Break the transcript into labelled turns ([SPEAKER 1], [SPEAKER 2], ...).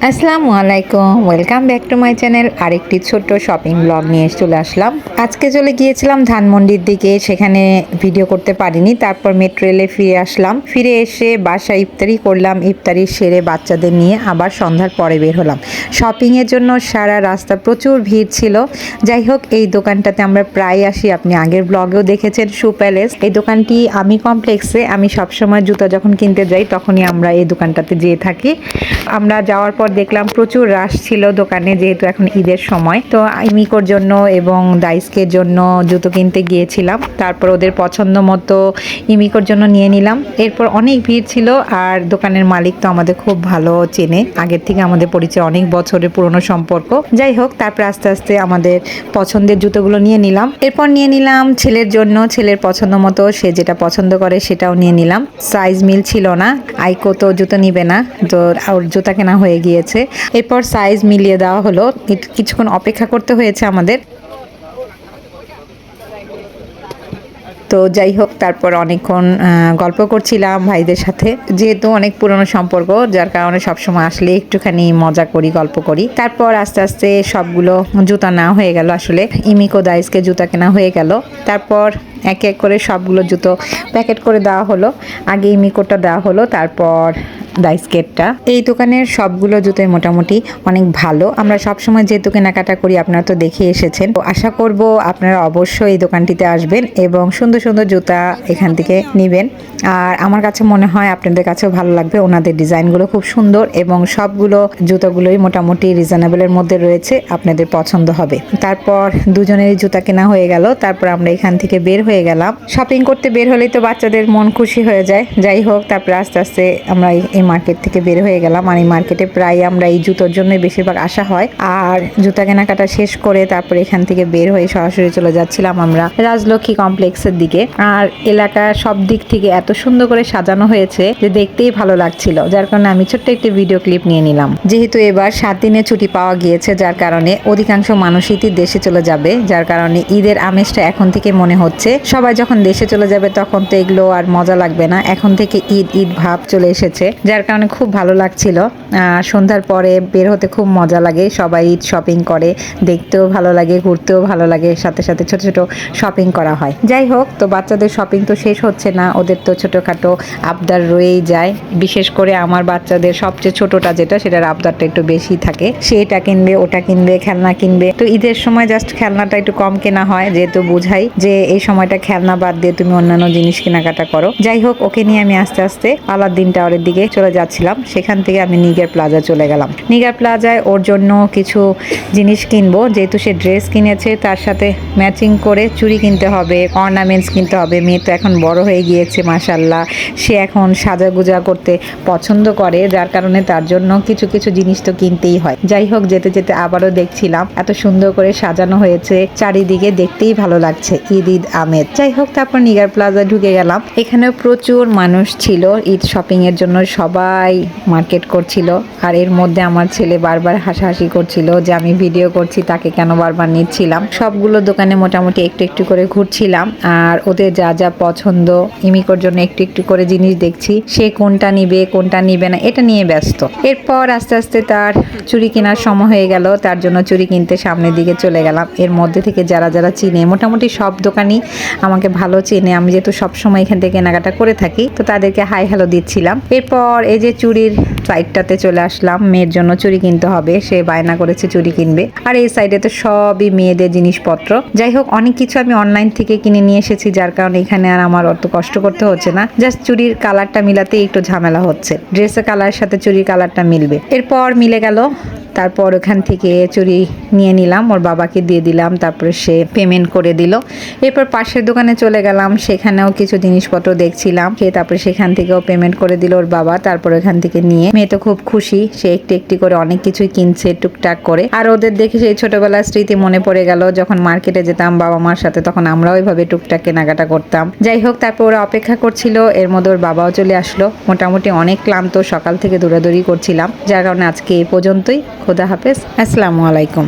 [SPEAKER 1] আসসালামু আলাইকুম, welcome back to my channel. আরেকটি ছোট্ট শপিং ব্লগ নিয়ে চলে আসলাম। আজকে চলে গিয়েছিলাম ধানমন্ডির দিকে, সেখানে ভিডিও করতে পারিনি। তারপর মেট্রো রেলে ফিরে আসলাম। ফিরে এসে বাসায় ইফতারি করলাম। ইফতারি সেরে বাচ্চাদের নিয়ে আবার সন্ধ্যার পরে বের হলাম শপিংয়ের জন্য। সারা রাস্তা প্রচুর ভিড় ছিল। যাই হোক, এই দোকানটাতে আমরা প্রায় আসি, আপনি আগের ব্লগেও দেখেছেন, শু প্যালেস। এই দোকানটি আমি কমপ্লেক্সে। আমি সবসময় জুতা যখন কিনতে যাই তখনই আমরা এই দোকানটাতে যেয়ে থাকি। আমরা যাওয়ার পর দেখলাম প্রচুর রাশ ছিল দোকানে, যেহেতু এখন ঈদের সময়। তো ইমিকোর জন্য এবং দাইসকের জন্য জুতো কিনতে গিয়েছিলাম। তারপর ওদের পছন্দ মতো ইমিকোর জন্য নিয়ে নিলাম। এরপর অনেক ভিড় ছিল, আর দোকানের মালিক তো আমাদের খুব ভালো চেনে, আগের থেকে আমাদের পরিচয়, অনেক বছরের পুরনো সম্পর্ক। যাই হোক, তারপর আস্তে আস্তে আমাদের পছন্দের জুতোগুলো নিয়ে নিলাম। এরপর নিয়ে নিলাম ছেলের জন্য, ছেলের পছন্দ মতো সে যেটা পছন্দ করে সেটাও নিয়ে নিলাম। সাইজ মিল ছিল না, আইকো তো জুতো নিবে না, তো ওর জুতা কেনা হয়ে গিয়েছে। এরপর সাইজ মিলিয়ে দেওয়া হলো। কিছুক্ষণ অপেক্ষা করতে হয়েছে আমাদের। তো যাই হোক, তারপর অনেকক্ষণ গল্প করছিলাম ভাইদের সাথে, যেহেতু অনেক পুরনো সম্পর্ক, যার কারণে সবসময় আসলে একটুখানি মজা করি, গল্প করি। তারপর আস্তে আস্তে সবগুলো জুতা নেওয়া হয়ে গেল। আসলে ইমিকো দাইসকে জুতা কেনা হয়ে গেল। তারপর এক এক করে সবগুলো জুতো প্যাকেট করে দেওয়া হলো। আগে ইমিকোটা দেওয়া হলো, তারপর দাইসকেটটা। এই দোকানের সবগুলো জুতোই মোটামুটি অনেক ভালো। আমরা সবসময় যেহেতু কেনাকাটা করি, আপনারা তো দেখে এসেছেন। তো আশা করব আপনারা অবশ্যই এই দোকানটিতে আসবেন এবং সুন্দর সুন্দর জুতা এখান থেকে নেবেন। আর আমার কাছে মনে হয় আপনাদের কাছেও ভালো লাগবে। ওনাদের ডিজাইনগুলো খুব সুন্দর এবং সবগুলো জুতোগুলোই মোটামুটি রিজনেবলের মধ্যে রয়েছে, আপনাদের পছন্দ হবে। তারপর দুজনেরই জুতা কেনা হয়ে গেল। তারপর আমরা এখান থেকে বের হয়ে গেলাম। শপিং করতে বের হলেই তো বাচ্চাদের মন খুশি হয়ে যায়। যাই হোক, তারপর আস্তে আস্তে আমরা এই মার্কেট থেকে বের হয়ে গেলাম। আর এই মার্কেটে প্রায় আমরা এই জুতোর জন্যই বেশিরভাগ আসা হয়। আর জুতা কেনাকাটা শেষ করে তারপর এখান থেকে বের হয়ে সরাসরি চলে যাচ্ছিলাম আমরা রাজলক্ষ্মী কমপ্লেক্সের দিকে। আর এলাকা সব দিক থেকে এত সুন্দর করে সাজানো হয়েছে যে দেখতেই ভালো লাগছিল, যার কারণে আমি ছোট্ট একটি ভিডিও ক্লিপ নিয়ে নিলাম। যেহেতু এবার 7 দিনের ছুটি পাওয়া গিয়েছে, যার কারণে অধিকাংশ মানুষই দেশে চলে যাবে, যার কারণে ঈদের আমেজটা এখন থেকে মনে হচ্ছে। সবাই যখন দেশে চলে যাবে তখন তো এগুলো আর মজা লাগবে না, এখন থেকে ঈদ ঈদ ভাব চলে এসেছে, যার কারণে খুব ভালো লাগছিল। সন্ধ্যার পরে বের হতে খুব মজা লাগে, সবাই ঈদ শপিং করে, দেখতেও ভালো লাগে, ঘুরতেও ভালো লাগে, সাথে সাথে ছোট ছোট শপিং করা হয়। যাই হোক, তো বাচ্চাদের শপিং তো শেষ হচ্ছে না, ওদের তো ছোটোখাটো আবদার রয়েই যায়। বিশেষ করে আমার বাচ্চাদের সবচেয়ে ছোটটা যেটা, সেটার আবদারটা একটু বেশি থাকে। সে এটা কিনবে, ওটা কিনবে, খেলনা কিনবে। তো ঈদের সময় জাস্ট খেলনাটা একটু কম কেনা হয়, যেহেতু বুঝাই যে এই সময়টা খেলনা বাদ দিয়ে তুমি অন্যান্য জিনিস কেনাকাটা করো। যাই হোক, ওকে নিয়ে আমি আস্তে আস্তে আলাদ্দিন টাওয়ারের দিকে চলে যাচ্ছিলাম। সেখান থেকে আমি নিগার প্লাজা চলে গেলাম। নিগার প্লাজায় ওর জন্য কিছু জিনিস কিনবো, যেহেতু সে ড্রেস কিনেছে, তার সাথে ম্যাচিং করে চুড়ি কিনতে হবে, অর্নামেন্টস কিনতে হবে। মেয়ে তো এখন বড় হয়ে গিয়েছে মাশাআল্লাহ, সে এখন সাজাগুজা করতে পছন্দ করে, যার কারণে তার জন্য কিছু কিছু জিনিস তো কিনতেই হয়। যাই হোক, যেতে যেতে আবারও দেখছিলাম এত সুন্দর করে সাজানো হয়েছে, চারিদিকে দেখতেই ভালো লাগছে, ঈদ ঈদ আমেজ। যাই হোক, তারপর নিগার প্লাজা ঢুকে গেলাম। এখানেও প্রচুর মানুষ ছিল ঈদ শপিং এর জন্য, সবাই মার্কেট করছিল। আর এর মধ্যে আমার ছেলে বারবার হাসাহাসি করছিল যে আমি ভিডিও করছি, তাকে কেন বারবার নিচ্ছিলাম। সবগুলো দোকানে মোটামুটি একটু একটু করে ঘুরছিলাম, আর ওদের যা যা পছন্দ, ইমিকোর জন্য একটু একটু করে জিনিস দেখছি, সে কোনটা নিবে কোনটা নিবে না এটা নিয়ে ব্যস্ত। এরপর আস্তে আস্তে তার চুড়ি কেনার সময় হয়ে গেল, তার জন্য চুড়ি কিনতে সামনের দিকে চলে গেলাম। এর মধ্যে থেকে যারা যারা চিনে, মোটামুটি সব দোকানই আমাকে ভালো চেনে, আমি যেহেতু সবসময় এখান থেকে কেনাকাটা করে থাকি, তো তাদেরকে হাই হ্যালো দিচ্ছিলাম। এরপর এই যে চুড়ির সাইডটাতে চলে আসলাম, মেয়ের জন্য চুড়ি কিনতে হবে, সে বায়না করেছে চুড়ি কিনবে। আর এই সাইডে তো সবই মেয়েদের জিনিসপত্র। যাই হোক, অনেক কিছু আমি অনলাইন থেকে কিনে নিয়ে এসেছি, যার কারণে এখানে আর আমার অত কষ্ট করতে হচ্ছে না। জাস্ট চুড়ির কালারটা মিলাতে একটু ঝামেলা হচ্ছে, ড্রেসের কালারের সাথে চুড়ির কালারটা মিলবে। এরপর মিলে গেল। তারপর ওখান থেকে চুড়ি নিয়ে নিলাম, ওর বাবাকে দিয়ে দিলাম, তারপরে সে পেমেন্ট করে দিল। এরপর পাশের দোকানে চলে গেলাম, সেখানেও কিছু জিনিসপত্র দেখছিলাম, সে তারপরে সেখান থেকেও পেমেন্ট করে দিল ওর বাবা। তারপর ওখান থেকে নিয়ে মেয়ে তো খুব খুশি, সে একটু একটি করে অনেক কিছুই কিনছে টুকটাক করে। আর ওদের দেখে সেই ছোটবেলার স্মৃতি মনে পড়ে গেল, যখন মার্কেটে যেতাম বাবা মার সাথে, তখন আমরাও ওইভাবে টুকটাক কেনাকাটা করতাম। যাই হোক, তারপর ওরা অপেক্ষা করছিল, এর মধ্যে ওর বাবাও চলে আসলো। মোটামুটি অনেক ক্লান্ত, সকাল থেকে দৌড়াদৌড়ি করছিলাম, যার কারণে আজকে এই পর্যন্তই। খোদা হাফেজ, আসসালামু আলাইকুম।